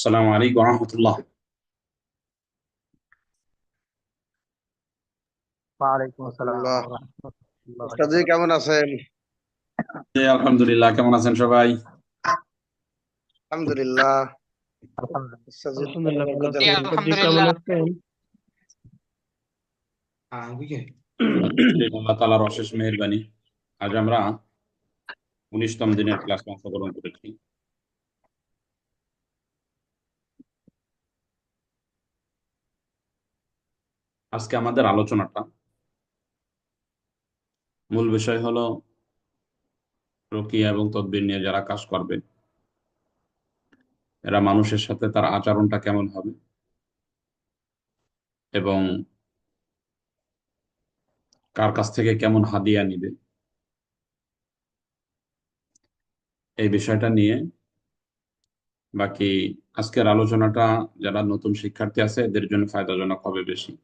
আসসালামু আলাইকুম রহমতুল্লাহ। ওয়ালাইকুম আসসালাম আলহামদুলিল্লাহ। ওয়া রাহমাতুল্লাহি ওস্তাদ ওয়া জি বারাকাতুহু। কেমন আছেন? জি, আলহামদুলিল্লাহ। কেমন আছেন সবাই? আলহামদুলিল্লাহ। আলহামদুলিল্লাহ। ওস্তাদ জি আলহামদুলিল্লাহ ভালো বরকত আছি। দেন। আপনি কেমন আছেন? আলহামদুলিল্লাহ, আল্লাহ তাআলার অশেষ মেহেরবানি। আজ আমরা 19তম দিনের ক্লাসে অংশগ্রহণ করেছি। আজকে আমাদের আলোচনাটা মূল বিষয় হলো রুকিয়া এবং তদবির নিয়ে যারা কাজ করবে এরা মানুষের সাথে তার আচরণটা কেমন হবে এবং কার কাছ থেকে কেমন হাদিয়া নিবে, এই বিষয়টা নিয়ে বাকি আজকের আলোচনাটা যারা নতুন শিক্ষার্থী আছে এদের জন্য ফায়দাজনক হবে বেশি,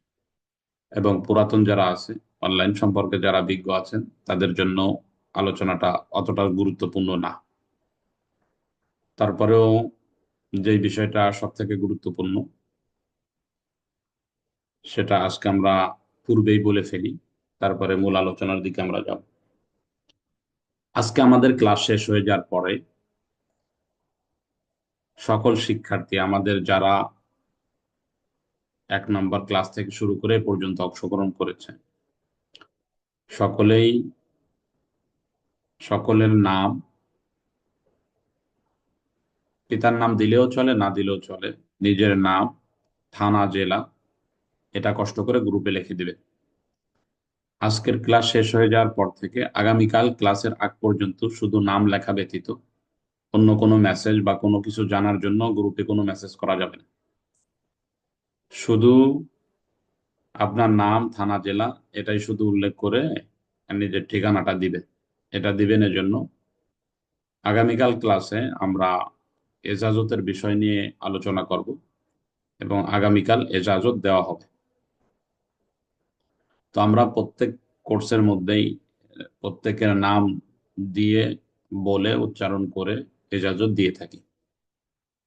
এবং পুরাতন যারা আছে অনলাইন সম্পর্কে যারা বিজ্ঞ আছেন তাদের জন্য আলোচনাটা অতটা গুরুত্বপূর্ণ না। তারপরেও যে বিষয়টা সব থেকে গুরুত্বপূর্ণ সেটা আজকে আমরা পূর্বেই বলে ফেলি, তারপরে মূল আলোচনার দিকে আমরা যাব। আজকে আমাদের ক্লাস শেষ হয়ে যাওয়ার পরে সকল শিক্ষার্থী আমাদের যারা 1 নম্বর ক্লাস থেকে শুরু করে এ পর্যন্ত অংশগ্রহণ করেছে সকলেই সকলের নাম, পিতার নাম দিলেও চলে না দিলেও চলে, নিজের নাম, থানা, জেলা, এটা কষ্ট করে গ্রুপে লিখে দিবে। আজকের ক্লাস শেষ হয়ে যাওয়ার পর থেকে আগামীকাল ক্লাসের আগ পর্যন্ত শুধু নাম লেখা ব্যতীত অন্য কোনো মেসেজ বা কোনো কিছু জানার জন্য গ্রুপে কোনো মেসেজ করা যাবে না। শুধু আপনার নাম, থানা, জেলা এটাই শুধু উল্লেখ করে নিজের ঠিকানাটা দিবে। এটা দিবেন এজন্য আগামীকাল ক্লাসে আমরা এজাজতের বিষয় নিয়ে আলোচনা করব এবং আগামীকাল এজাজত দেওয়া হবে। তো আমরা প্রত্যেক কোর্সের মধ্যেই প্রত্যেকের নাম দিয়ে বলে উচ্চারণ করে এজাজত দিয়ে থাকি।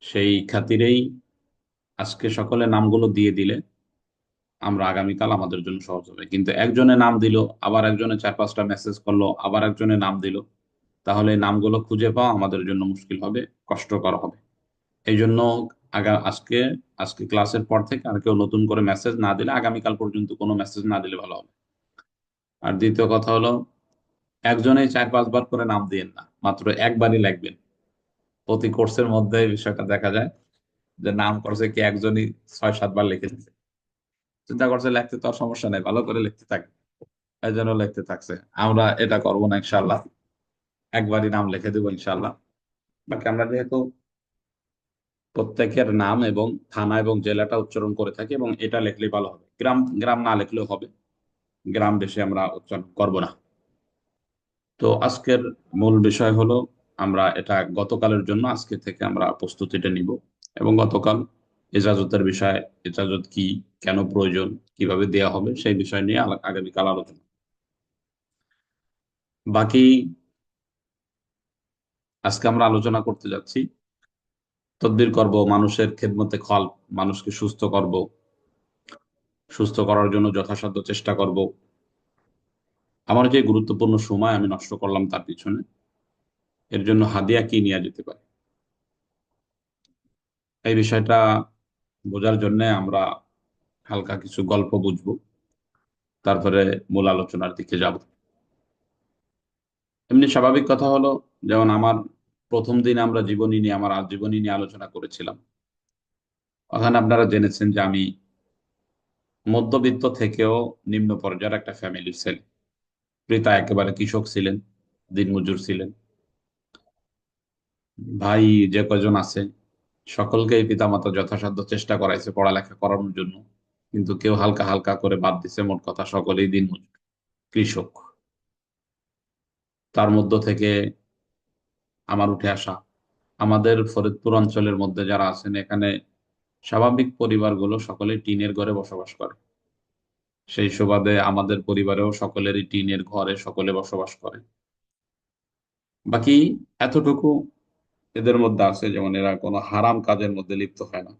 সেই খাতিরেই আজকে সকলে নামগুলো দিয়ে দিলে আমরা আগামীকাল আমাদের জন্য সহজ হবে। কিন্তু একজনে নাম দিল, আবার একজনে 4-5টা মেসেজ করলো, আবার একজনে নাম দিল, তাহলে এই নামগুলো খুঁজে পাওয়া আমাদের জন্য মুশকিল হবে, কষ্টকর হবে। এই জন্য আজকে আজকে ক্লাসের পর থেকে আর কেউ নতুন করে মেসেজ না দিলে, আগামীকাল পর্যন্ত কোনো মেসেজ না দিলে ভালো হবে। আর দ্বিতীয় কথা হলো, একজনে 4-5 বার করে নাম দিয়েন না, মাত্র একবারই লিখবেন। প্রতি কোর্সের মধ্যে এই বিষয়টা দেখা যায় যে নাম করছে কি একজনই 6-7 বার লিখে দিচ্ছে। চিন্তা করছে লিখতে তো আর সমস্যা নেই, ভালো করে লিখতে থাকে, এই জন্য লিখতে থাকছে। আমরা এটা করবো না ইনশাল্লাহ, একবারই নাম লিখে দেবো ইনশাল্লাহ। বাকি আমরা যেহেতু প্রত্যেকের নাম এবং থানা এবং জেলাটা উচ্চারণ করে থাকি এবং এটা লিখলেই ভালো হবে, গ্রাম গ্রাম না লিখলেও হবে, গ্রাম বেশি আমরা উচ্চারণ করব না। তো আজকের মূল বিষয় হলো আমরা এটা গতকালের জন্য আজকে থেকে আমরা প্রস্তুতিটা নিব, এবং গতকাল এজাজতের বিষয়, এজাজত কি, কেন প্রয়োজন, কিভাবে দেয়া হবে সেই বিষয় নিয়ে আগামীকাল আলোচনা। বাকি আজকে আমরা আলোচনা করতে যাচ্ছি তদবির করব, মানুষের খেদমতে খল, মানুষকে সুস্থ করব, সুস্থ করার জন্য যথাসাধ্য চেষ্টা করব। আমার যে গুরুত্বপূর্ণ সময় আমি নষ্ট করলাম তার পিছনে, এর জন্য হাদিয়া কি নেওয়া যেতে পারে, এই বিষয়টা বোঝার জন্য আমরা হালকা কিছু গল্প বুঝবো, তারপরে মূল আলোচনার দিকে যাব। এমনি স্বাভাবিক কথা হলো, যেমন আমার প্রথম দিন আমরা জীবনী নিয়ে, আমার আজীবনী নিয়ে আলোচনা করেছিলাম। ওখানে আপনারা জেনেছেন যে আমি মধ্যবিত্ত থেকেও নিম্ন পর্যায়ের একটা ফ্যামিলির ছেলে। পিতা একেবারে কৃষক ছিলেন, দিনমজুর ছিলেন। ভাই যে কয়জন আছে সকলকেই পিতামাতা যথাসাধ্য চেষ্টা করাইছে পড়ালেখা করানোর জন্য, কিন্তু কেউ হালকা হালকা করে বাদ দিছে। মোট কথা সকলেই দিনমজুর, কৃষক। তার মধ্য থেকে আমার উঠে আসা, আমাদের ফরিদপুর অঞ্চলের মধ্যে যারা আছেন এখানে স্বাভাবিক পরিবারগুলো সকলেই টিনের ঘরে বসবাস করে। সেই সুবাদে আমাদের পরিবারেও সকলেরই টিনের ঘরে সকলে বসবাস করে। বাকি এতটুকু এদের মধ্যে আছে, যেমন এরা কোনো হারাম কাজের মধ্যে লিপ্ত হয় না।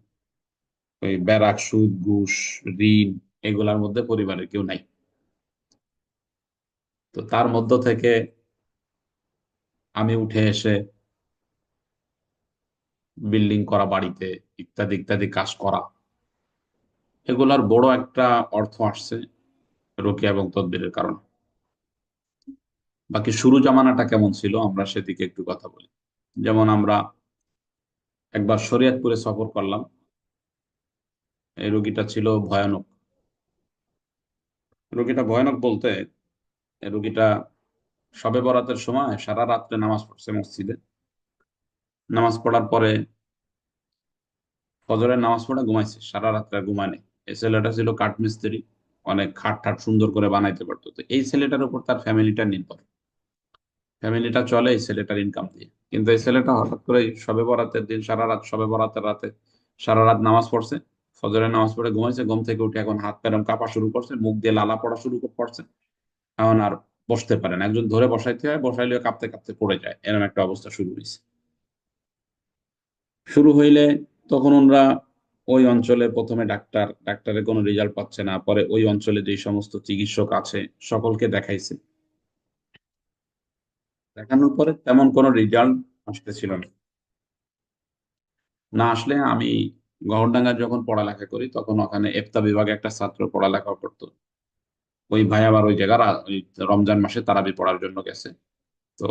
ওই ব্যারাক, সুদ, ঘুষ, ঋণ, এগুলার মধ্যে পরিবারের কেউ নাই। তো তার মধ্য থেকে আমি উঠে এসে বিল্ডিং করা বাড়িতে ইত্যাদি ইত্যাদি কাজ করা, এগুলার বড় একটা অর্থ আসছে রোকেয়া এবং তদবিরের কারণে। বাকি শুরু জামানাটা কেমন ছিল আমরা সেদিকে একটু কথা বলি। যেমন আমরা একবার শরীয়তপুরে সফর করলাম। এই রোগীটা ছিল ভয়ানক। রোগীটা ভয়ানক বলতে, এই রোগীটা শবে বরাতের সময় সারা রাত্রে নামাজ পড়ছে মসজিদে। নামাজ পড়ার পরে ফজরের নামাজ পড়ে ঘুমাইছে, সারা রাত্রে আর ঘুমায় নেই। এই ছেলেটা ছিল কাঠমিস্ত্রি, অনেক খাট ঠাট সুন্দর করে বানাইতে পারতো। তো এই ছেলেটার উপর তার ফ্যামিলিটা নির্ভর। ফ্যামিলিটা চলে এই ছেলেটার ইনকাম দিয়ে। কিন্তু এই ছেলেটা হঠাৎ করে শবে বরাতের দিন সারা রাত, শবে বরাতের রাতে সারা রাত নামাজ পড়ছে। ফজরের নামাজ পড়ে ঘুমাইছে, ঘুম থেকে উঠে এখন হাত প্যারম কাঁপা শুরু করছে, মুখ দিয়ে লালা পড়া শুরু করছে। এখন আর বসতে পারে না, একজন ধরে বসাইতে হয়, বসাইলে কাঁপতে কাঁপতে পড়ে যায়, এরকম একটা অবস্থা শুরু হয়েছে। শুরু হইলে তখন ওনারা ওই অঞ্চলে প্রথমে ডাক্তারের কোনো রেজাল্ট পাচ্ছে না, পরে ওই অঞ্চলে যে সমস্ত চিকিৎসক আছে সকলকে দেখাইছে। দেখানোর পরে তেমন কোনো রেজাল্ট আসতেছিল না। না আসলে আমি গহরডাঙ্গায় যখন পড়ালেখা করি তখন ওখানে এফতা বিভাগে একটা ছাত্র পড়ালেখা করতো। ওই ভাই আবার ওই জায়গার ওই রমজান মাসে তারাবি পড়ার জন্য গেছে। তো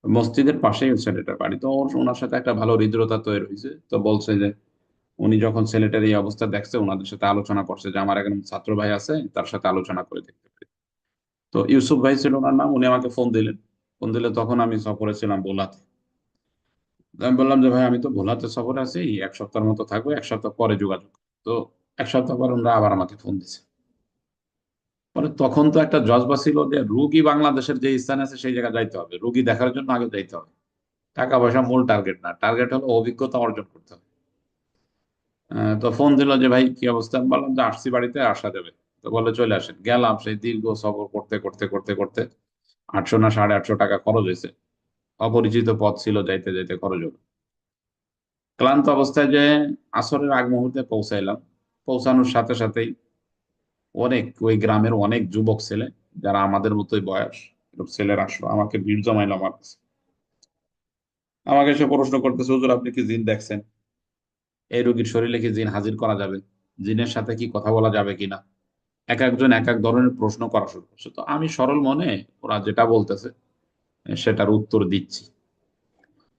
মসজিদের পাশেই ছেলেটার বাড়ি, তো ওনার সাথে একটা ভালো হৃদ্রতা তৈরি হয়েছে। তো বলছে যে উনি যখন ছেলেটার এই অবস্থা দেখছে ওনাদের সাথে আলোচনা করছে যে আমার একজন ছাত্র ভাই আছে, তার সাথে আলোচনা করে দেখতে পারি। তো ইউসুফ ভাই ছিল ওনার নাম, উনি আমাকে ফোন দিলেন। ফোন দিলে তখন আমি সফরে ছিলাম ভোলাতে। তো আমি বললাম যে ভাই আমি তো ভোলাতে সফরে আছি, 1 সপ্তাহের মতো থাকবো, 1 সপ্তাহ পরে যোগাযোগ। তো 1 সপ্তাহ পর ওনারা আবার আমাকে ফোন দিছে। পরে তখন তো একটা জজবা ছিল যে রুগী বাংলাদেশের যে স্থানে আছে সেই জায়গায় যাইতে হবে, রুগী দেখার জন্য আগে যাইতে হবে। টাকা পয়সা মূল টার্গেট না, টার্গেট হলো অভিজ্ঞতা অর্জন করতে হবে। তো ফোন দিল যে ভাই কি অবস্থা, আমি বললাম যে আসছি, বাড়িতে আসা যাবে। তো বলে চলে আসেন। গেলাম, সেই দীর্ঘ সফর করতে করতে করতে করতে 800 না 850 টাকা খরচ হয়েছে। অপরিচিত পথ ছিল, যাইতে যাইতে খরচ হলো। ক্লান্ত অবস্থায় যে আসরের আগ মুহূর্তে পৌঁছাইলাম। পৌঁছানোর সাথে সাথেই অনেক ওই গ্রামের অনেক যুবক ছেলে, যারা আমাদের মতোই বয়স, এরকম ছেলেরা আসলো, আমাকে ভিড় জমাইলো আমার কাছে। আমাকে এসে প্রশ্ন করতেছে, হুজুর আপনি কি জিন দেখছেন? এই রোগীর শরীরে কি জিন হাজির করা যাবে? জিনের সাথে কি কথা বলা যাবে কিনা? এক একজন এক এক ধরনের প্রশ্ন করা শুরু করছে। তো আমি সরল মনে ওরা যেটা বলতেছে সেটার উত্তর দিচ্ছি।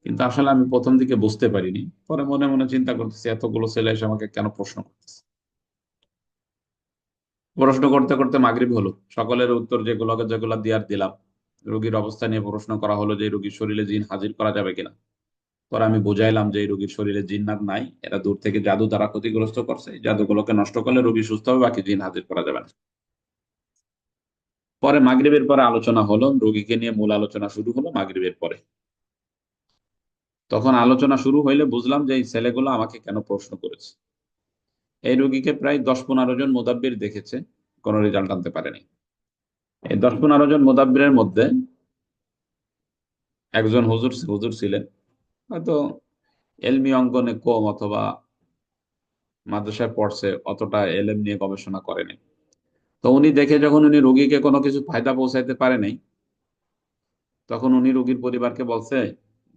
কিন্তু আসলে আমি প্রথম দিকে বুঝতে পারিনি। পরে মনে মনে চিন্তা করতেছি এতগুলো ছেলে এসে আমাকে কেন প্রশ্ন করতেছে। প্রশ্ন করতে করতে মাগরিব হলো। সকলের উত্তর যেগুলোকে যেগুলো দিয়ার দিলাম। রোগীর অবস্থা নিয়ে প্রশ্ন করা হলো যে এই রোগীর শরীরে জিন হাজির করা যাবে কিনা। পরে আমি বুঝাইলাম যে এই রোগীর শরীরে জিন্নাত নাই, এরা দূর থেকে জাদু দ্বারা ক্ষতিগ্রস্ত করছে, এই জাদুগুলোকে নষ্ট করলে রোগী সুস্থ হবে, বাকি জিন হাজির করা যাবে না। পরে মাগরিবের পরে আলোচনা হলো, রোগীকে নিয়ে মূল আলোচনা শুরু হলো মাগরিবের পরে। তখন আলোচনা শুরু হইলে বুঝলাম যে এই ছেলেগুলো আমাকে কেন প্রশ্ন করেছে। এই রোগীকে প্রায় 10-15 জন মোদাব্বির দেখেছে, কোনো রেজাল্ট আনতে পারেনি। এই 10-15 জন মোদাব্বিরের মধ্যে একজন হুজুর হুজুর ছিলেন, হয়তো এলমি অঙ্গনে কম, অথবা মাদ্রাসায় পড়ছে, অতটা এলেম নিয়ে গবেষণা করেনি। তো উনি দেখে যখন উনি রোগীকে কোনো কিছু ফায়দা পৌঁছাইতে পারে নাই, তখন উনি রোগীর পরিবারকে বলছে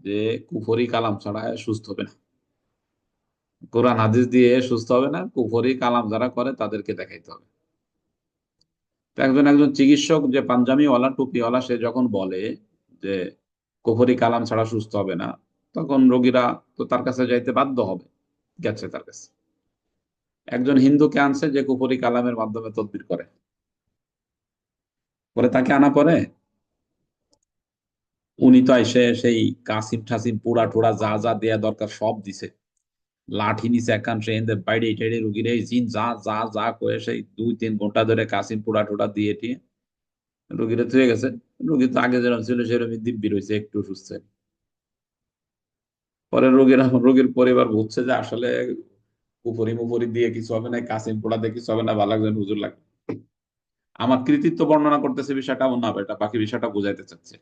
যে কুফরি কালাম ছাড়া সুস্থ হবে না, কোরআন হাদিস দিয়ে সুস্থ হবে না, কুফরি কালাম যারা করে তাদেরকে দেখাইতে হবে। তো একজন একজন চিকিৎসক যে পাঞ্জাবিওয়ালা টুপিওয়ালা, সে যখন বলে যে কুফরি কালাম ছাড়া সুস্থ হবে না, তখন রোগীরা তো তার কাছে যাইতে বাধ্য হবে, গেছে তার কাছে। একজন হিন্দুকে আনছে যে কুফরি কালামের মাধ্যমে তদবির করে। পরে তাকে আনা পরে উনি তো এসে সেই কাসিম ঠাসিম পুরা টুরা যা যা দেয়া দরকার সব দিছে। লাঠি নিচে একান সে বাইরে টেড়ে রুগীর এই জিন যা যা যা করে সেই 2-3 ঘন্টা ধরে কাসিম পুরা টুরা দিয়ে টিয়ে রুগীরা থুয়ে গেছে। রুগী তো আগে যেরকম ছিল সেরকমই দিব্যি রয়েছে, একটু সুস্থ হয়নি। পরে রোগীর পরিবার বুঝছে যে আসলে উপরি মুপরি দিয়ে কিছু হবে না, কাসিম পোড়া দিয়ে কিছু হবে না, ভালো একজন হুজুর লাগবে। আমার কৃতিত্ব বর্ণনা করতেছে বিষয়টা এমন না, এটা বাকি বিষয়টা বুঝাইতে চাচ্ছে।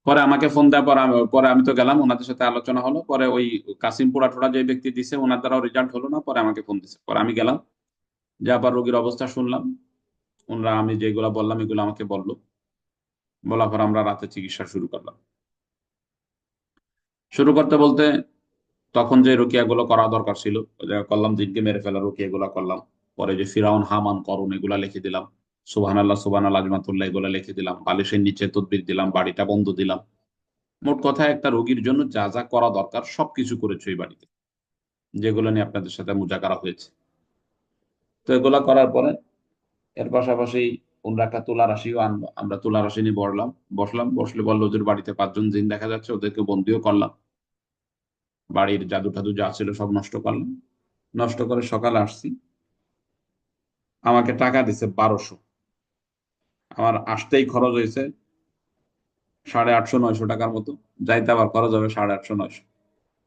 পরে আমাকে ফোন দেওয়ার পর পরে আমি তো গেলাম, ওনাদের সাথে আলোচনা হলো। পরে ওই কাসিমপুরা টোড়া যে ব্যক্তি দিছে ওনার দ্বারাও রেজাল্ট হলো না, পরে আমাকে ফোন দিছে। পরে আমি গেলাম, যে আবার রোগীর অবস্থা শুনলাম। ওনারা আমি যেগুলা বললাম এগুলো আমাকে বললো। বলার পর আমরা রাতে চিকিৎসা শুরু করলাম। শুরু করতে বলতে তখন যে রুকিয়া গুলো করা দরকার ছিল ওটা করলাম, জিনকে মেরে ফেলা রুকিয়া গুলা করলাম। পরে যে ফিরাউন হামান করুন এগুলা লিখে দিলাম। সুবহানাল্লাহ সুবহানাল্লাহ আজমাতুল্লাহ এগুলা লিখে দিলাম। বালিশের নিচে তদবির দিলাম, বাড়িটা বন্ধ দিলাম। মোট কথা একটা রোগীর জন্য যা যা করা দরকার সবকিছু করেছে ওই বাড়িতে, যেগুলো নিয়ে আপনাদের সাথে মুজাকারা হয়েছে। তো এগুলা করার পরে এর পাশাপাশি ওনারা একটা তুলা রাশিও আনলো, আমরা তুলা রাশি নিয়ে বসলাম। বসলে বললো ওদের বাড়িতে 5 জন জিন দেখা যাচ্ছে, ওদেরকে বন্দিও করলাম। বাড়ির জাদু টাদু যা ছিল সব নষ্ট করলাম। নষ্ট করে সকালে আসছি, আমাকে টাকা দিছে 1200। আমার আসতেই খরচ হয়েছে 850-900 টাকার মতো। যাইতে আবার খরচ হবে 850-900।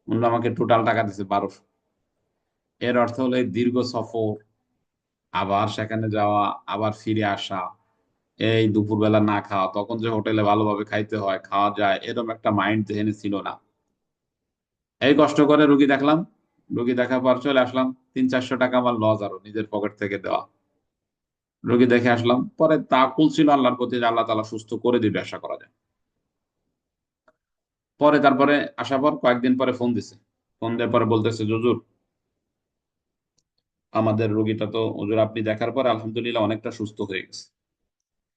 ওনারা আমাকে টোটাল টাকা দিছে 1200। এর অর্থ হলো এই দীর্ঘ সফর, আবার সেখানে যাওয়া, আবার ফিরে আসা, এই দুপুরবেলা না খাওয়া, তখন যে হোটেলে ভালোভাবে খাইতে হয়, খাওয়া যায়, এরকম একটা মাইন্ড যেখানে ছিল না। এই কষ্ট করে রুগী দেখলাম, রুগী দেখার পর চলে আসলাম। 300-400 টাকা আমার লস, আরো নিজের পকেট থেকে দেওয়া। রুগী দেখে আসলাম, পরে তাকুল ছিল আল্লাহর প্রতি যে আল্লাহ তাআলা সুস্থ করে দিবে, আশা করা যায়। পরে তারপরে আসার পর কয়েকদিন পরে ফোন দিছে। ফোন দেওয়ার পরে বলতেছে, হুজুর আমাদের রোগীটা তো হুজুর আপনি দেখার পর আলহামদুলিল্লাহ অনেকটা সুস্থ হয়ে গেছে।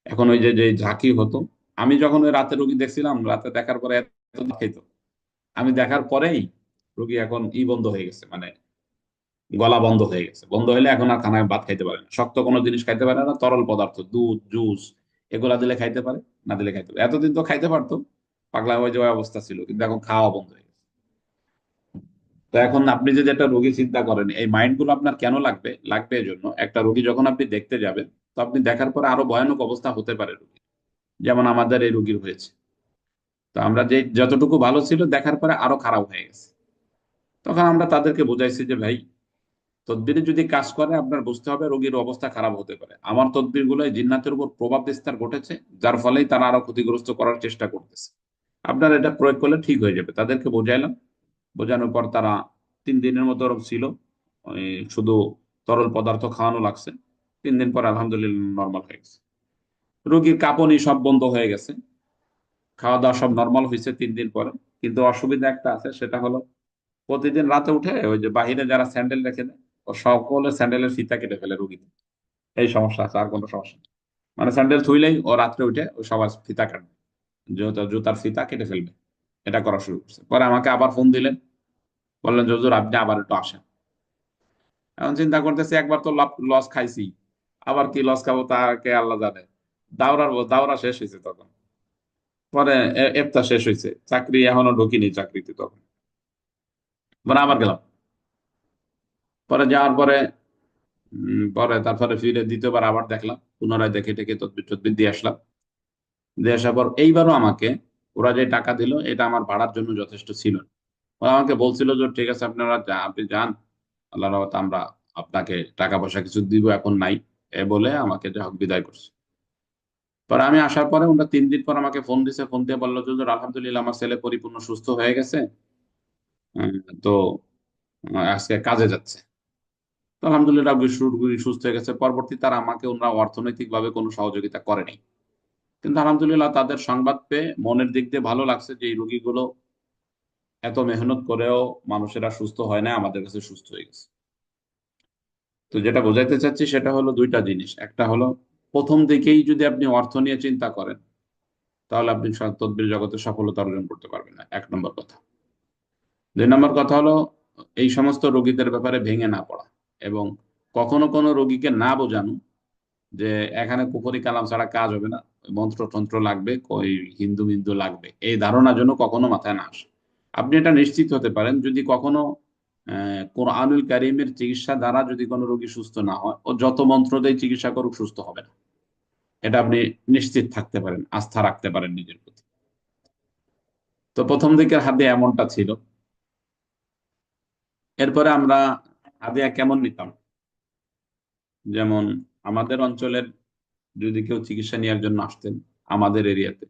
এখন ওই যে যে ঝাঁকি হতো, আমি যখন ওই রাতে রোগী দেখছিলাম, রাতে দেখার পরে এত খাইত, আমি দেখার পরেই রোগী এখন বন্ধ হয়ে গেছে, মানে গলা বন্ধ হয়ে গেছে। বন্ধ হইলে এখন আর খানায় ভাত খাইতে পারে না, শক্ত কোনো জিনিস খাইতে পারে না। তরল পদার্থ দুধ জুস এগুলা দিলে খাইতে পারে, না দিলে খাইতে পারে। এতদিন তো খাইতে পারতো, পাগলা হয়ে যাওয়া অবস্থা ছিল, কিন্তু এখন খাওয়া বন্ধ হয়ে গেছে। তো এখন আপনি যদি একটা রোগী চিন্তা করেন, এই মাইন্ড গুলো আপনার কেন লাগবে? লাগবে এই জন্য, একটা রোগী যখন আপনি দেখতে যাবেন, তো আপনি দেখার পরে আরো ভয়ানক অবস্থা হতে পারে রোগী, যেমন আমাদের এই রোগীর হয়েছে। তো আমরা যে যতটুকু ভালো ছিল দেখার পরে আরো খারাপ হয়ে গেছে। তখন আমরা তাদেরকে বুঝাইছি যে ভাই, তদবিরে যদি কাজ করে আপনার বুঝতে হবে রোগীর অবস্থা খারাপ হতে পারে। আমার তদবির গুলোয় জিন্নাতের উপর প্রভাব বিস্তার ঘটেছে, যার ফলেই তারা আরো ক্ষতিগ্রস্ত করার চেষ্টা করতেছে। আপনার এটা প্রয়োগ করলে ঠিক হয়ে যাবে। তাদেরকে বোঝাইলাম, বোঝানোর পর তারা 3 দিনের মতো ওরকম ছিল। ওই শুধু তরল পদার্থ খাওয়ানো লাগছে। 3 দিন পর আলহামদুলিল্লাহ নর্মাল হয়ে গেছে। রোগীর কাঁপুনি সব বন্ধ হয়ে গেছে, খাওয়া দাওয়া সব নর্মাল হয়েছে 3 দিন পরে। কিন্তু অসুবিধা একটা আছে, সেটা হলো প্রতিদিন রাতে উঠে ওই যে বাহিরে যারা স্যান্ডেল রেখে দেয়, ও সকলে স্যান্ডেলের ফিতা কেটে ফেলে রুগীতে। এই সমস্যা আছে, আর কোনো সমস্যা নেই। মানে স্যান্ডেল থুইলেই ও রাত্রে উঠে ও সবার ফিতা কাটবে, জুতার ফিতা কেটে ফেলবে। এটা করা শুরু করছে। পরে আমাকে আবার ফোন দিলেন, বললেন যে হুজুর আপনি আবার একটু আসেন। এখন চিন্তা করতেছি, একবার তো লস খাইছি, আবার কি লস খাবো তাকে আল্লাহ জানে। দাওরা শেষ হয়েছে তখন। পরে এফতা শেষ হয়েছে, চাকরি এখনো ঢুকিনি চাকরিতে তখন। পরে আবার গেলাম। পরে যাওয়ার পরে পরে তারপরে ফিরে দ্বিতীয়বার আবার দেখলাম, পুনরায় দেখে টেকে তদবির টদবির দিয়ে আসলাম। দিয়ে আসার পর এইবারও আমাকে ওরা যে টাকা দিল এটা আমার ভাড়ার জন্য যথেষ্ট ছিল না। ওরা আমাকে বলছিল যে ঠিক আছে আপনি যান, আল্লাহ রহমতে আমরা আপনাকে টাকা পয়সা কিছু দিব, এখন নাই। এ বলে আমাকে যা হোক বিদায় করছে। পরে আমি আসার পরে ওরা 3 দিন পর আমাকে ফোন দিছে, ফোন দিয়ে বললো যে হুজুর, আলহামদুলিল্লাহ আমার ছেলে পরিপূর্ণ সুস্থ হয়ে গেছে। তো আজকে কাজে যাচ্ছে। তো আলহামদুলিল্লাহ পুরোপুরি সুস্থ হয়ে গেছে। পরবর্তী তারা আমাকে ওনারা অর্থনৈতিক ভাবে কোনো সহযোগিতা করেনি। কিন্তু আলহামদুলিল্লাহ তাদের সংবাদ পেয়ে মনের দিক দিয়ে ভালো লাগছে যে এই রোগীগুলো এত মেহনত করেও মানুষেরা সুস্থ হয় না, আমাদের কাছে সুস্থ হয়ে গেছে। তো যেটা বোঝাইতে চাচ্ছি সেটা হলো দুইটা জিনিস। একটা হলো প্রথম দিকেই যদি আপনি অর্থ নিয়ে চিন্তা করেন, তাহলে আপনি তদবির জগতে সফলতা অর্জন করতে পারবেন না, 1 নম্বর কথা। 2 নম্বর কথা হলো এই সমস্ত রোগীদের ব্যাপারে ভেঙে না পড়া, এবং কখনো কোনো রোগীকে না বোঝানো যে এখানে কুফরি কালাম ছাড়া কাজ হবে না, মন্ত্র তন্ত্র লাগবে, ওই হিন্দু মিন্দু লাগবে, এই ধারণা যেন কখনো মাথায় না আসে। আপনি এটা নিশ্চিত হতে পারেন, যদি কখনো কোরআনুল কারীমের চিকিৎসা দ্বারা যদি কোনো রোগী সুস্থ না হয়, ও যত মন্ত্র দিয়ে চিকিৎসা করুক সুস্থ হবে না। এটা আপনি নিশ্চিত থাকতে পারেন, আস্থা রাখতে পারেন নিজের প্রতি। তো প্রথম দিকের হাদিয়া এমনটা ছিল। এরপরে আমরা হাদিয়া কেমন নিতাম, যেমন আমাদের অঞ্চলের যদি কেউ চিকিৎসা নেওয়ার জন্য আসতেন আমাদের এরিয়াতে,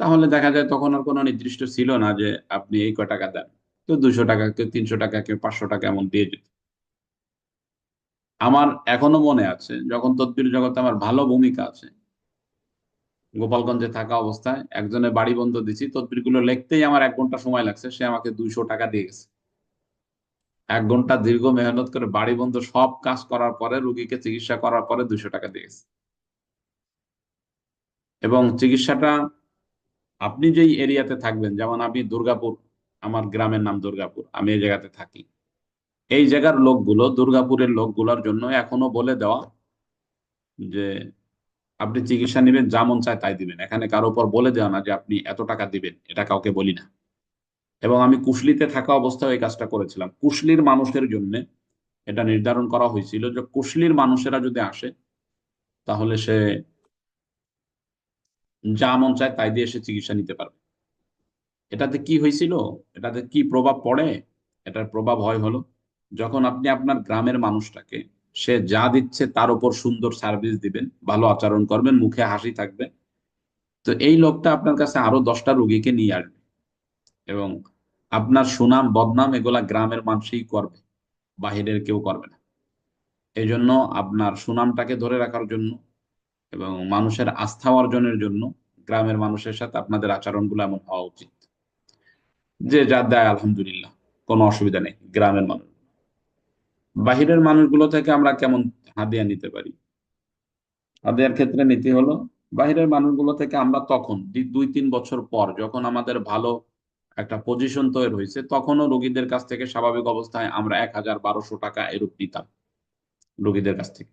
তাহলে দেখা যায় তখন আর কোনো নির্দিষ্ট ছিল না যে আপনি এই কয় টাকা দেন। তো 200 টাকা, কেউ 300 টাকা, কেউ 500 টাকা এমন দিয়ে যেত। আমার এখনো মনে আছে যখন তদবির জগতে আমার ভালো ভূমিকা আছে, গোপালগঞ্জে থাকা অবস্থায় একজনের বাড়ি বন্ধ দিছি, তদবির গুলো লিখতেই আমার 1 ঘন্টা সময় লাগছে, সে আমাকে 200 টাকা দিয়ে গেছে। 1 ঘন্টা দীর্ঘ মেহনত করে বাড়ি বন্ধ সব কাজ করার পরে, রুগীকে চিকিৎসা করার পরে 200 টাকা দিয়ে গেছে। এবং চিকিৎসাটা আপনি যেই এরিয়াতে থাকবেন, যেমন আমি দুর্গাপুর, আমার গ্রামের নাম দুর্গাপুর, আমি এই জায়গাতে থাকি, এই জায়গার লোকগুলো, দুর্গাপুরের লোকগুলোর জন্য এখনো বলে দেওয়া যে আপনি চিকিৎসা নেবেন, যা মন চায় তাই দিবেন, এখানে কারো উপর বলে দেওয়া না যে আপনি এত টাকা দিবেন, এটা কাউকে বলি না। এবং আমি কুশলিতে থাকা অবস্থায় এই কাজটা করেছিলাম। কুশলির মানুষের জন্য এটা নির্ধারণ করা হয়েছিল যে কুশলির মানুষেরা যদি আসে, তাহলে সে যা মন চায় তাই দিয়ে সে চিকিৎসা নিতে পারবে। এটাতে কি হয়েছিল, এটাতে কি প্রভাব পড়ে? এটার প্রভাব হলো যখন আপনি আপনার গ্রামের মানুষটাকে, সে যা দিচ্ছে তার উপর সুন্দর সার্ভিস দিবেন, ভালো আচরণ করবেন, মুখে হাসি থাকবে, তো এই লোকটা আপনার কাছে আরো 10টা রোগীকে নিয়ে আসবে। এবং আপনার সুনাম বদনাম এগুলা গ্রামের মানুষই করবে, বাহিরের কেউ করবে না। এই জন্য আপনার সুনামটাকে ধরে রাখার জন্য এবং মানুষের আস্থা অর্জনের জন্য গ্রামের মানুষের সাথে আপনাদের আচরণগুলো এমন হওয়া উচিত যে যা দেয় আলহামদুলিল্লাহ, কোনো অসুবিধা নেই। গ্রামের মানুষ, বাহিরের মানুষগুলো থেকে আমরা কেমন হাদিয়া নিতে পারি? হাদিয়ার ক্ষেত্রে নীতি হলো, বাহিরের মানুষগুলো থেকে আমরা তখন 2-3 বছর পর, যখন আমাদের ভালো একটা পজিশন তৈরি হয়েছে, তখনও রোগীদের কাছ থেকে স্বাভাবিক অবস্থায় আমরা 1,000-1,200 টাকা এরূপ নিতাম রোগীদের কাছ থেকে।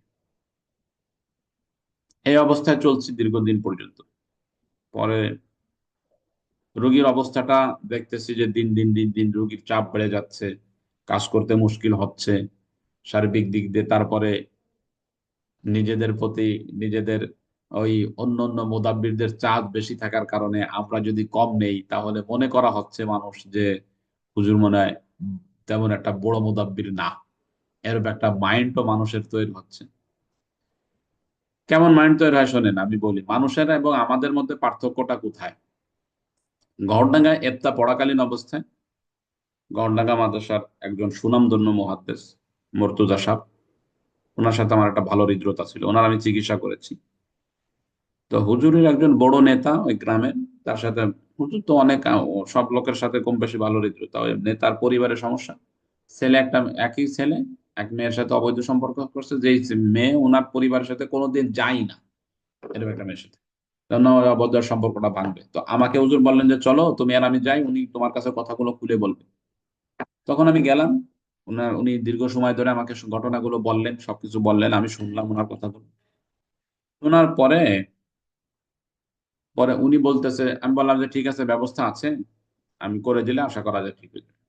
এই অবস্থায় চলছে দীর্ঘদিন পর্যন্ত। পরে রোগীর অবস্থাটা দেখতেছি যে দিন দিন দিন দিন রোগীর চাপ বেড়ে যাচ্ছে, কাজ করতে মুশকিল হচ্ছে সার্বিক দিক দিয়ে। তারপরে নিজেদের প্রতি, নিজেদের ওই অন্য অন্য মুদাব্বিরদের চাপ বেশি থাকার কারণে আমরা যদি কম নেই, তাহলে মনে করা হচ্ছে মানুষ যে হুজুর মনে হয় তেমন একটা বড় মুদাব্বির না। এরকম একটা মাইন্ডও মানুষের তৈরি হচ্ছে। কেমন মাইন্ড তৈরি হয় শোনেন, আমি বলি মানুষের এবং আমাদের মধ্যে পার্থক্যটা কোথায়। গড়ডাঙ্গায় এফতা পড়াকালীন অবস্থায় গড়ডাঙ্গা মাদ্রাসার একজন সুনামধন্য মুহাদ্দিস মর্তুজা সাহেব, ওনার সাথে আমার একটা ভালো হৃদ্রতা ছিল, ওনার আমি চিকিৎসা করেছি। তো হুজুরের একজন বড় নেতা ওই গ্রামের, তার সাথে হুজুর তো অনেক সব লোকের সাথে কম বেশি ভালো হৃদ্রতা, ওই নেতার পরিবারের সমস্যা, ছেলে একটা, একই ছেলে এক মেয়ের সাথে অবৈধ সম্পর্ক করছে, যেই মেয়ে ওনার পরিবারের সাথে কোনোদিন যায় না, এরকম একটা মেয়ের সাথে, কারণ ওর অবৈধ সম্পর্কটা ভাঙবে। তো আমাকে হুজুর বললেন যে চলো তুমি আর আমি যাই, উনি তোমার কাছে কথাগুলো খুলে বলবে। তখন আমি গেলাম। উনি দীর্ঘ সময় ধরে আমাকে ঘটনাগুলো বললেন, সবকিছু বললেন, আমি শুনলাম ওনার কথাগুলো। শোনার পরে পরে উনি বলতেছে, আমি বললাম যে ঠিক আছে, ব্যবস্থা আছে, আমি করে দিলে আশা করা যায় ঠিক হয়ে যাবে।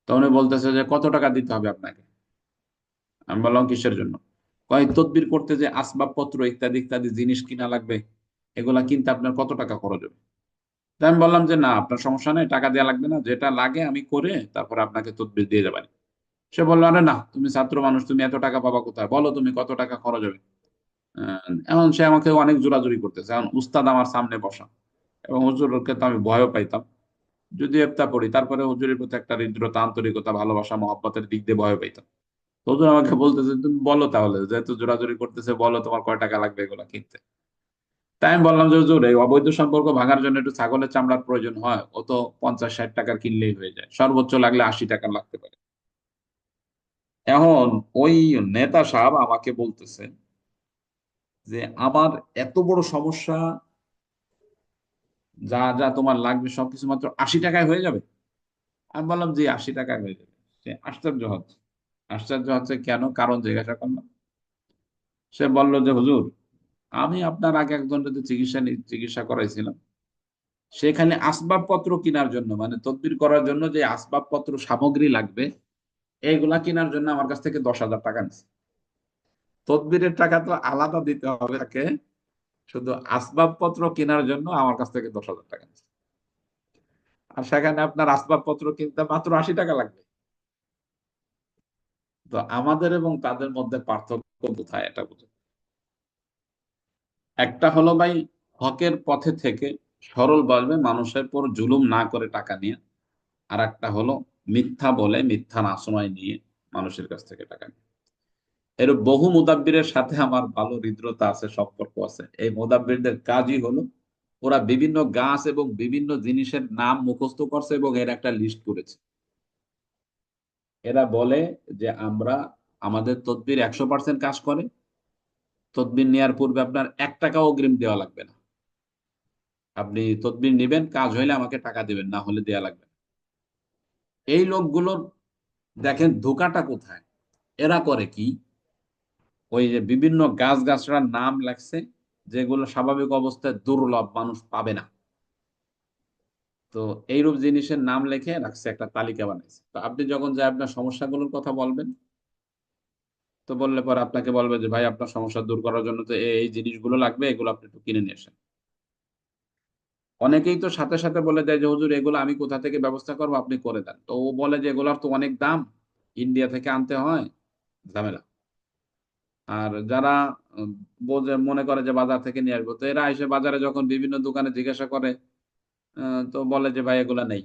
তো উনি বলতেছে যে কত টাকা দিতে হবে আপনাকে। আমি বললাম কিসের জন্য? কয় তদবির করতে যে আসবাবপত্র ইত্যাদি ইত্যাদি জিনিস কিনা লাগবে, এগুলা কিনতে আপনার কত টাকা খরচ হবে? তা আমি বললাম যে না, আপনার সমস্যা নেই, টাকা দেওয়া লাগবে না, যেটা লাগে আমি করে তারপর আপনাকে তদবির দিয়ে যাবেন। সে বললো, আরে না, তুমি ছাত্র মানুষ, তুমি এত টাকা পাবা কোথায়, বলো তুমি কত টাকা খরচ হবে। এখন সে আমাকে অনেক জোরাজুরি করতেছে, এখন উস্তাদ আমার সামনে বসা, এবং হুজুরকে তো আমি ভয়ও পাইতাম, যদি ইফতা পড়ি তারপরে হুজুরের প্রতি একটা হৃদ্রতা, আন্তরিকতা, ভালোবাসা, মহব্বতের দিক দিয়ে ভয় পাইতাম। তো হুজুর আমাকে বলতেছে, তুমি বলো তাহলে, যেহেতু জোরাজুরি করতেছে, বলো তোমার কয় টাকা লাগবে এগুলা কিনতে। তাই আমি বললাম যে হুজুর, এই অবৈধ সম্পর্ক ভাঙার জন্য একটু ছাগলের চামড়ার প্রয়োজন হয়, ও তো 50-60 টাকার কিনলেই হয়ে যায়, সর্বোচ্চ লাগলে 80 টাকার লাগতে পারে। এখন ওই নেতা সাহেব আমাকে বলতেছে যে আমার এত বড় সমস্যা, যা যা তোমার লাগবে সবকিছু মাত্র 80 টাকায় হয়ে যাবে। আমি বললাম জি, 80 টাকায় হয়ে যাবে। সে আশ্চর্য হচ্ছে। আশ্চর্য হচ্ছে কেন, কারণ জিজ্ঞাসা করলাম। সে বলল যে হুজুর, আমি আপনার আগে একজন যদি চিকিৎসা করাইছিলাম, সেখানে আসবাবপত্র কেনার জন্য, মানে তদবির করার জন্য যে আসবাবপত্র সামগ্রী লাগবে, এইগুলা কেনার জন্য আমার কাছ থেকে 10,000 টাকা নিচ্ছে। তদবিরের টাকা তো আলাদা দিতে হবে তাকে, শুধু আসবাবপত্র কেনার জন্য আমার কাছ থেকে 10,000 টাকা নিচ্ছে। আর সেখানে আপনার আসবাবপত্র কিনতে মাত্র 80 টাকা লাগবে। তো আমাদের এবং তাদের মধ্যে পার্থক্য কোথায়, এটা বুঝুন। একটা হলো ভাই, হকের পথে থেকে সরল ভাবে মানুষের পর জুলুম না করে টাকা নিয়ে, আর একটা হলো মিথ্যা বলে মিথ্যার আশ্রয় নিয়ে মানুষের কাছ থেকে টাকা নিয়ে। এর বহু মুদাব্বিরের সাথে আমার ভালো হৃদ্রতা আছে, সম্পর্ক আছে। এই মুদাব্বিরদের কাজই হলো ওরা বিভিন্ন গাছ এবং বিভিন্ন জিনিসের নাম মুখস্থ করছে এবং এর একটা লিস্ট করেছে। এরা বলে যে আমরা, আমাদের তদবির 100% কাজ করে, তদবির নেওয়ার পূর্বে আপনার 1 টাকাও অগ্রিম দেওয়া লাগবে না। আপনি তদবির নেবেন, কাজ হইলে আমাকে টাকা দিবেন, না হলে দেয়া লাগবে না। এই লোকগুলোর দেখেন ধোঁকাটা কোথায়। এরা করে কি, ওই যে বিভিন্ন গাছ গাছড়ার নাম লাগছে যেগুলো স্বাভাবিক অবস্থায় দুর্লভ, মানুষ পাবে না। তো এইরূপ জিনিসের নাম লিখে রাখছে, একটা তালিকা বানাইছে। তো আপনি যখন যে আপনার সমস্যাগুলোর কথা বলবেন, তো বললে পরে আপনাকে বলবে যে ভাই আপনার সমস্যা দূর করার জন্য তো এই জিনিসগুলো লাগবে, এগুলো আপনি একটু কিনে নিয়ে আসেন। অনেকেই তো সাথে সাথে বলে দেয় যে হুজুর এগুলো আমি কোথা থেকে ব্যবস্থা করবো, আপনি করে দেন। তো ও বলে যে এগুলার তো অনেক দাম, ইন্ডিয়া থেকে আনতে হয়, ঝামেলা। আর যারা বোঝে, মনে করে যে বাজার থেকে নিয়ে আসবো, তো এরা এসে বাজারে যখন বিভিন্ন দোকানে জিজ্ঞাসা করে, তো বলে যে ভাই এগুলা নেই।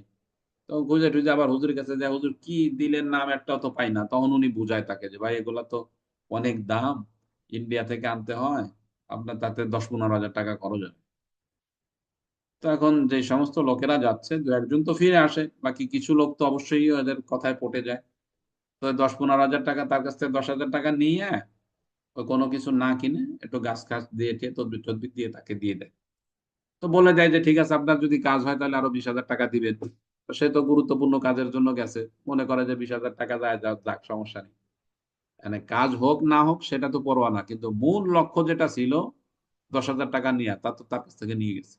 তো খুঁজে টুজে আবার হুজুরের কাছে যায়, হুজুর কি দিলেন, নাম একটাও তো পাই না। তখন উনি বুঝায় তাকে যে ভাই এগুলা তো অনেক দাম, ইন্ডিয়া থেকে আনতে হয়, আপনার তাতে 10-15 হাজার টাকা খরচ হয়। তো এখন যে সমস্ত লোকেরা যাচ্ছে, দু একজন তো ফিরে আসে, বাকি কিছু লোক তো অবশ্যই ওদের কথায় পটে যায়। তো 10-15 হাজার টাকা তার কাছ থেকে 10 হাজার টাকা নিয়ে ওই কোনো কিছু না কিনে একটু গাছ খাস দিয়ে টিয়ে তদবির টদবির দিয়ে তাকে দিয়ে দেয়। তো বলে দেয় যে ঠিক আছে, আপনার যদি কাজ হয় তাহলে আরো 20 হাজার টাকা দিবেন। তো সে তো গুরুত্বপূর্ণ কাজের জন্য গেছে, মনে করে যে 20 হাজার টাকা যায়, যাক যাক, সমস্যা নেই। মানে কাজ হোক না হোক সেটা তো পরোয়া না, কিন্তু মূল লক্ষ্য যেটা ছিল 10 হাজার টাকা নিয়ে, তা তো তার কাছ থেকে নিয়ে গেছে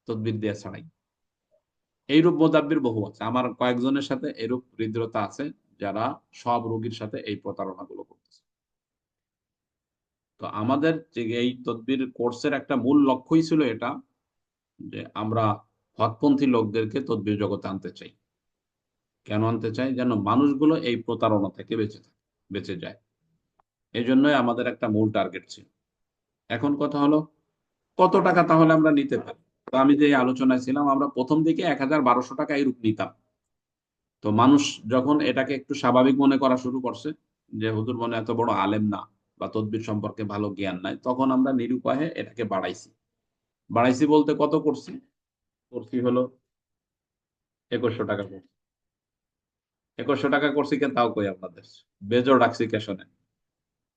তদবির দেয়া ছাড়াই। এইরূপ মোদাব্বির বহু আছে, আমার কয়েকজনের সাথে এরূপ হৃদ্রতা আছে, যারা সব রোগীর সাথে এই প্রতারণা গুলো করতেছে। তো আমাদের যে এই তদবির কোর্সের একটা মূল লক্ষ্যই ছিল এটা, যে আমরা হকপন্থী লোকদেরকে তদবির জগতে আনতে চাই। কেন আনতে চাই? যেন মানুষগুলো এই প্রতারণা থেকে বেঁচে যায়। এই জন্যই আমাদের একটা মূল টার্গেট ছিল। এখন কথা হলো কত টাকা তাহলে আমরা নিতে পারি। তো আমি যে আলোচনায় ছিলাম, আমরা প্রথম দিকে 1,1200 টাকা এইরূপ নিতাম। তো মানুষ যখন এটাকে একটু স্বাভাবিক মনে করা শুরু করছে, যে হুজুর মনে এত বড় আলেম না, বা তদবির সম্পর্কে ভালো জ্ঞান নাই, তখন আমরা নিরুপায়ে এটাকে বাড়াইছি। বাড়াইছি বলতে কত করছি, করছি হলো 2,100 টাকা করছি। 2,100 টাকা করছি কেন তাও কই আপনাদের, বেজোড় রাখছি কেশনে।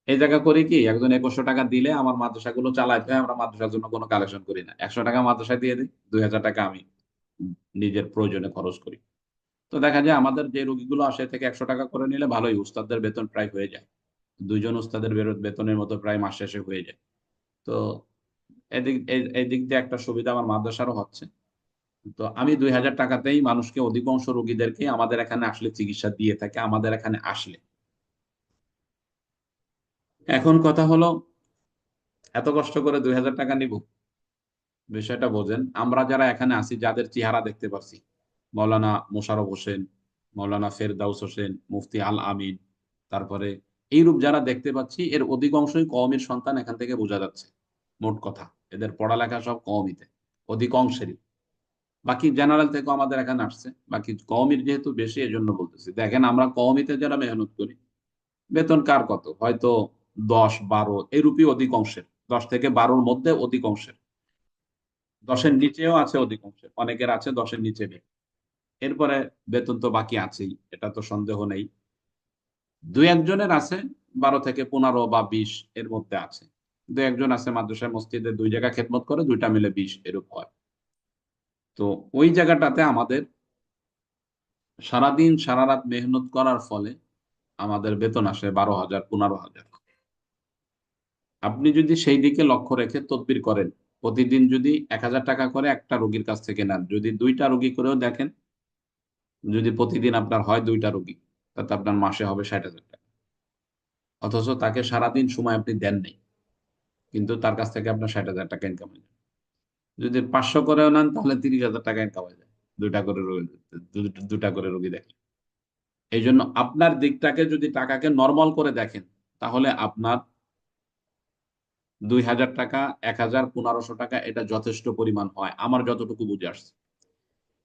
এই জায়গা করি কি, একজন 2,100 টাকা দিলে আমার মাদ্রাসাগুলো চালাইতে হয়, আমরা মাদ্রাসার জন্য কোনো কালেকশন করি না। 100 টাকা মাদ্রাসায় দিয়ে দিই, 2,000 টাকা আমি নিজের প্রয়োজনে খরচ করি। তো দেখা যায় আমাদের যে রোগীগুলো আসে, থেকে 100 টাকা করে নিলে ভালোই, উস্তাদদের বেতন প্রায় হয়ে যায়। দুইজন উস্তাদের বেতনের মতো প্রায় মাস শেষে হয়ে যায়। তো এদিক দিয়ে একটা সুবিধা আমার মাদ্রাসারও হচ্ছে। তো আমি 2,000 টাকাতেই মানুষকে, অধিকাংশ রোগীদেরকে আমাদের এখানে আসলে চিকিৎসা দিয়ে থাকে, আমাদের এখানে আসলে। এখন কথা হলো, এত কষ্ট করে 2,000 টাকা নিব, বিষয়টা বোঝেন। আমরা যারা এখানে আছি, যাদের চেহারা দেখতে পাচ্ছি, মৌলানা মোশাররফ হোসেন, মৌলানা ফেরদাউস হোসেন, মুফতি আল আমিন, তারপরে এইরূপ যারা দেখতে পাচ্ছি, এর অধিকাংশই কওমির সন্তান, এখান থেকে বোঝা যাচ্ছে। মোট কথা, এদের পড়ালেখা সব কওমিতে, অধিকাংশেরই। বাকি জেনারেল থেকে আমাদের এখানে আসছে, বাকি কওমির যেহেতু বেশি, এজন্য বলতেছি। দেখেন আমরা কওমিতে যারা মেহনত করি, বেতন কার কত, হয়তো 10-12 এরূপই অধিকাংশের, 10 থেকে 12-র মধ্যে অধিকাংশের। 10-এর নিচেও আছে অধিকাংশের, অনেকের আছে 10-এর নিচে নেই। এরপরে বেতন তো বাকি আছেই, এটা তো সন্দেহ নেই। দুই একজনের আছে 12 থেকে 15 বা 20 এর মধ্যে আছে। দুই একজন আছে মাদ্রাসায় মসজিদে 2 জায়গা খেদমত করে, দুইটা মিলে 20 এরূপ হয়। তো ওই জায়গাটাতে আমাদের সারাদিন সারা রাত মেহনত করার ফলে আমাদের বেতন আসে 12,000, 15,000। আপনি যদি সেই দিকে লক্ষ্য রেখে তদবির করেন, প্রতিদিন যদি 1,000 টাকা করে একটা রোগীর কাছ থেকে নেন, যদি 2টা রোগী করেও দেখেন, যদি প্রতিদিন আপনার হয় 2টা রোগী, তাতে আপনার মাসে হবে 60,000 টাকা। অথচ তাকে সারাদিন সময় আপনি দেন নাই, কিন্তু তার কাছ থেকে আপনার 60,000 টাকা ইনকাম হয়ে যায়। যদি 500 করেও নেন, তাহলে 30,000 টাকা ইনকাম হয়ে যায়, 2টা করে রোগী দেখে। এই জন্য আপনার দিকটাকে যদি টাকাকে নর্মাল করে দেখেন, তাহলে আপনার 2000 টাকা, 1000, 1500 টাকা, এটা যথেষ্ট পরিমাণ হয় আমার যতটুকু বুঝে আসছে।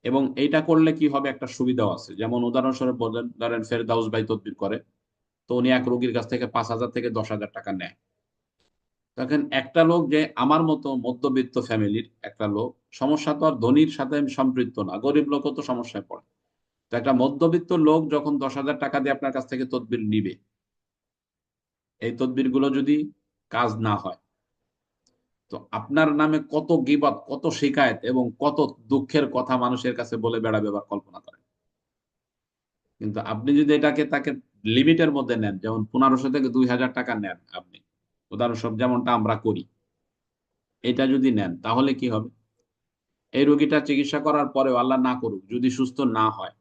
এবং এইটা করলে কি হবে, একটা সুবিধাও আছে। যেমন উদাহরণস্বরূপ বলেন, ধরেন ফেরদাউস ভাই তদবির করে, তো উনি এক রোগীর কাছ থেকে 5000 থেকে 10,000 টাকা নেয়। তখন একটা লোক, যে আমার মতো মধ্যবিত্ত ফ্যামিলির একটা লোক, সমস্যা তো আর ধনীর সাথে সম্পৃক্ত না, গরিব লোকও তো সমস্যায় পড়ে। তো একটা মধ্যবিত্ত লোক যখন 10,000 টাকা দিয়ে আপনার কাছ থেকে তদবির নিবে, এই তদবির গুলো যদি কাজ না হয়, তো আপনার নামে কত গীবত, কত শিকায়েত এবং কত দুঃখের কথা মানুষের কাছে বলে বেড়াবে, এবার কল্পনা করেন। কিন্তু আপনি যদি এটাকে তাকে লিমিটের মধ্যে নেন, যেমন 1500 থেকে 2000 টাকা নেন আপনি, উদাহরণস্বরূপ যেমনটা আমরা করি, এটা যদি নেন তাহলে কি হবে, এই রোগীটা চিকিৎসা করার পরেও আল্লাহ না করুক যদি সুস্থ না হয়,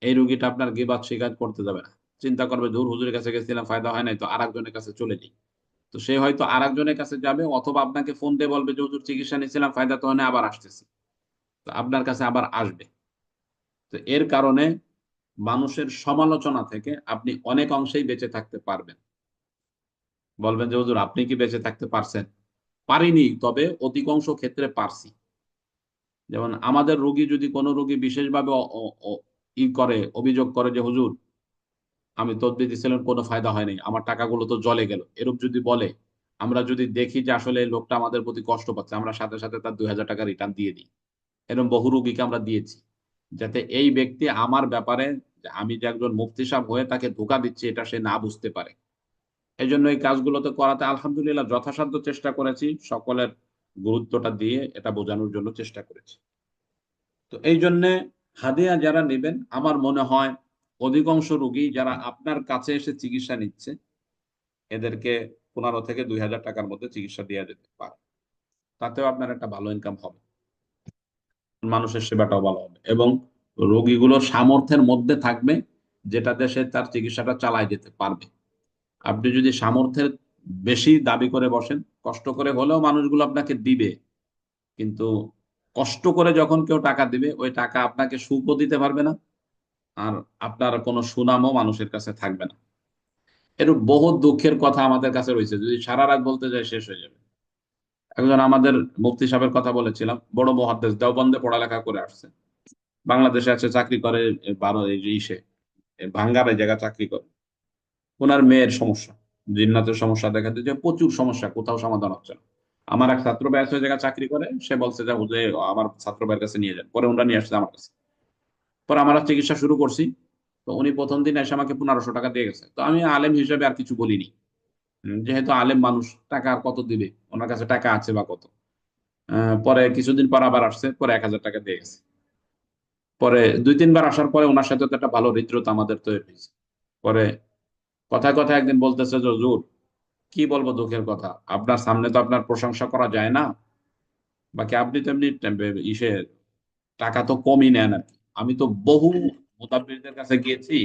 এই রোগীটা আপনার গিবাত শিকায়ত করতে যাবে না। চিন্তা করবে, দূর হুজুরের কাছে গেছিলাম ফায়দা হয় নাই, তো আরেকজনের কাছে চলে যাই। তো সে হয়তো আরেকজনের কাছে যাবে, অথবা আপনাকে ফোন দিয়ে বলবে যে হুজুর চিকিৎসা নিয়েছিলাম ফায়দা তো হয় না, আবার আসতেছি। তো আপনার কাছে আবার আসবে। তো এর কারণে মানুষের সমালোচনা থেকে আপনি অনেক অংশেই বেঁচে থাকতে পারবেন। বলবেন যে হুজুর আপনি কি বেঁচে থাকতে পারছেন? পারিনি, তবে অধিকাংশ ক্ষেত্রে পারছি। যেমন আমাদের রোগী, যদি কোনো রোগী বিশেষভাবে করে অভিযোগ করে যে হুজুর আমি তদবির দিছিলাম কোনো ফায়দা হয় নাই, আমার টাকাগুলো তো জলে গেল, এরূপ যদি বলে, আমরা যদি দেখি যে আসলে এই লোকটা আমাদের প্রতি কষ্ট পাচ্ছে, আমরা সাথে সাথে তার 2000 টাকা রিটার্ন দিয়ে দিই। এরকম বহু রোগীকে আমরা দিয়েছি, যাতে এই ব্যক্তি আমার ব্যাপারে, যে আমি যে একজন মুফতি সাহেব হয়ে তাকে ধোঁকা দিচ্ছি, এটা সে না বুঝতে পারে। এই জন্য এই কাজগুলোতে করাতে আলহামদুলিল্লাহ যথাসাধ্য চেষ্টা করেছি, সকলের গুরুত্বটা দিয়ে এটা বোঝানোর জন্য চেষ্টা করেছি। তো এই জন্য হাদিয়া যারা নেবেন, আমার মনে হয় অধিকাংশ রোগী যারা আপনার কাছে এসে চিকিৎসা নিচ্ছে, এদেরকে 15 থেকে 2000 টাকার মধ্যে চিকিৎসা দেওয়া যেতে পারে। তাতেও আপনার একটা ভালো ইনকাম হবে, মানুষের সেবাটাও ভালো হবে, এবং রোগীগুলোর সামর্থ্যের মধ্যে থাকবে, যেটাতে সে তার চিকিৎসাটা চালায় যেতে পারবে। আপনি যদি সামর্থ্যের বেশি দাবি করে বসেন, কষ্ট করে হলেও মানুষগুলো আপনাকে দিবে, কিন্তু কষ্ট করে যখন কেউ টাকা দিবে, ওই টাকা আপনাকে সুখও দিতে পারবে না, আর আপনার কোনো সুনামও মানুষের কাছে থাকবে না। এরূপ বহু দুঃখের কথা আমাদের কাছে রয়েছে, যদি সারা রাত বলতে যাই শেষ হয়ে যাবে। একজন আমাদের মুফতি সাহেবের কথা বলেছিলাম, বড় মুহাদ্দিস, দেওবন্দে পড়ালেখা করে আসছে, বাংলাদেশে আছে, চাকরি করে, 12 এই যে ইসে ভাঙ্গার জায়গা চাকরি করে। ওনার মেয়ের সমস্যা, জিন্নাতের সমস্যা দেখা দিচ্ছে, প্রচুর সমস্যা, কোথাও সমাধান হচ্ছে না। আমার এক ছাত্র ভাই আছে, ওই জায়গায় চাকরি করে, সে বলছে যে হুজুর আমার ছাত্র ভাইয়ের কাছে নিয়ে যান, পরে ওনারা নিয়ে আসছে আমার কাছে। পরে আমরা চিকিৎসা শুরু করছি। তো উনি প্রথম দিন এসে আমাকে 1500 টাকা দিয়ে গেছে, তো আমি আলেম হিসেবে আর কিছু বলিনি। যেহেতু আলেম মানুষ, টাকা আর কত দিবে, ওনার কাছে টাকা আছে বা কত। পরে কিছুদিন পর আবার আসছে, পরে 1000 টাকা দিয়ে গেছে। পরে 2-3 বার আসার পরে ওনার সাথে তো একটা ভালো হৃদ্রতা আমাদের তৈরি হয়েছে। পরে কথায় কথায় একদিন বলতেছে যে হুজুর, কি বলবো দুঃখের কথা, আপনার সামনে তো আপনার প্রশংসা করা যায় না, বাকি আপনি তো এমনি ইসে টাকা তো কমই নেন আর কি। আমি তো বহু মুতাব্বিরদের কাছে গিয়েছি,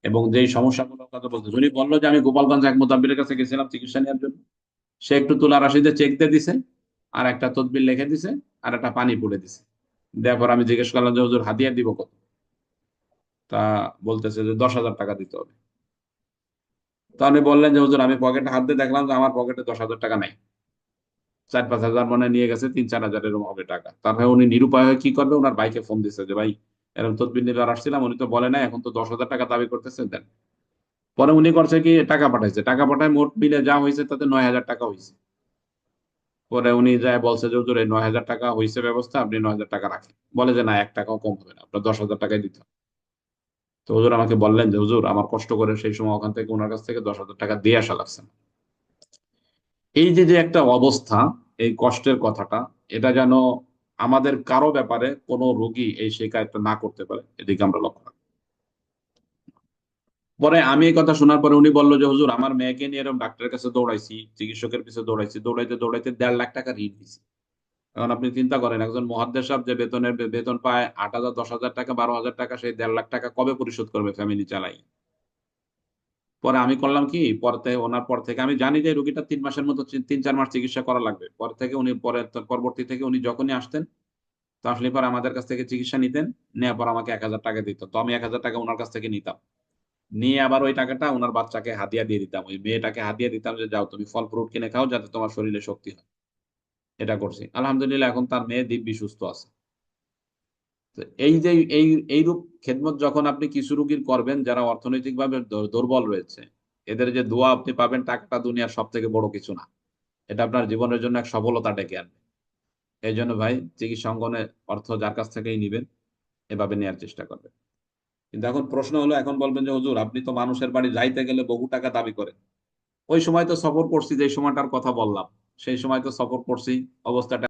এবং যেই সমস্যাগুলোর কথা বলতে, উনি বললো যে আমি গোপালগঞ্জ এক মুতাব্বিরের কাছে গেছিলাম চিকিৎসা নেওয়ার জন্য, সে একটু তুলা রাশিতে চেক দিয়ে দিছে, আর একটা তদবির লিখে দিছে, আর একটা পানি পড়ে দিছে। দেওয়ার পর আমি জিজ্ঞেস করলাম যে হুজুর হাদিয়া দিব কত? তা বলতেছে যে 10,000 টাকা দিতে হবে। তো আপনি বললেন যে হুজুর আমি পকেটে হাত দিয়ে দেখলাম যে আমার পকেটে 10,000 টাকা নাই, 4-5 হাজার মনে নিয়ে গেছে, 3-4 হাজার এরকম হবে টাকা। তারপরে উনি নিরুপায় হয়ে কি করবে, ওনার ভাইকে ফোন দিচ্ছে যে ভাই এরকম তদবির নিতে আসছিলাম, উনি তো বলে নাই, এখন তো 10,000 টাকা দাবি করতেছে, দেন। পরে উনি করছে কি, টাকা পাঠাইছে, টাকা পাঠায় মোট বিলে যা হয়েছে তাতে 9,000 টাকা হয়েছে। পরে উনি যায় বলছে যে হুজুর এই 9,000 টাকা হয়েছে ব্যবস্থা, আপনি 9,000 টাকা রাখেন। বলে যে না, 1 টাকাও কম হবে না, আপনার 10,000 টাকাই দিতে হবে। তো হুজুর আমাকে বললেন যে হুজুর আমার কষ্ট করে সেই সময় ওখান থেকে ওনার কাছ থেকে 10,000 টাকা দিয়ে আসা লাগছে না। এই যে যে একটা অবস্থা, এই কষ্টের কথাটা, এটা যেন আমাদের কারো ব্যাপারে কোনো রোগী এই শিকায়তটা না করতে পারে, এদিকে আমরা লক্ষ্য রাখবো। পরে আমি এই কথা শোনার পরে উনি বললো যে হুজুর আমার মেয়েকে নিয়ে এরকম ডাক্তারের কাছে দৌড়াইছি, চিকিৎসকের পিছনে দৌড়াইছি, দৌড়াইতে দৌড়াইতে 1.5 লাখ টাকা ঋণ দিয়েছি। এখন আপনি চিন্তা করেন, একজন মুহাদ্দিস সাহেব যে বেতন পায় 8,000, 10,000 টাকা, 12,000 টাকা, সেই 1.5 লাখ টাকা কবে পরিশোধ করবে ফ্যামিলি চালাই? পরে আমি করলাম কি, ওনার পর থেকে আমি জানি যে রোগীটা 3 মাসের মতো, 3-4 মাস চিকিৎসা করা লাগবে। পর থেকে উনি পরবর্তী থেকে উনি যখনই আসতেন, তো আসলে পর আমাদের কাছ থেকে চিকিৎসা নিতেন, নেওয়ার পর আমাকে 1,000 টাকা দিত, তো আমি 1,000 টাকা ওনার কাছ থেকে নিতাম। নিয়ে আবার ওই টাকাটা ওনার বাচ্চাকে হাদিয়া দিয়ে দিতাম, ওই মেয়েটাকে হাদিয়া দিতাম যে যাও তুমি ফল ফ্রুট কিনে খাও যাতে তোমার শরীরে শক্তি হয়। এটা করছি, আলহামদুলিল্লাহ এখন তার মেয়ে দিব্যি সুস্থ আছে। তো এই যে এই এইরূপ খেদমত যখন আপনি কিছু রুগীর করবেন যারা অর্থনৈতিকভাবে দুর্বল রয়েছে, এদের যে দোয়া আপনি পাবেন টাকাটা দুনিয়ার সব থেকে বড় কিছু না। এটা আপনার জীবনের জন্য এক সফলতা ডেকে আনবে। এই জন্য ভাই চিকিৎসা অঙ্গনে অর্থ যার কাছ থেকেই নিবেন এভাবে নেওয়ার চেষ্টা করবেন। কিন্তু এখন প্রশ্ন হলো, এখন বলবেন যে হুজুর আপনি তো মানুষের বাড়ি যাইতে গেলে বহু টাকা দাবি করেন। ওই সময় তো সফর করছি, যে সময়টার কথা বললাম সেই সময় তো সফর করছি, অবস্থাটা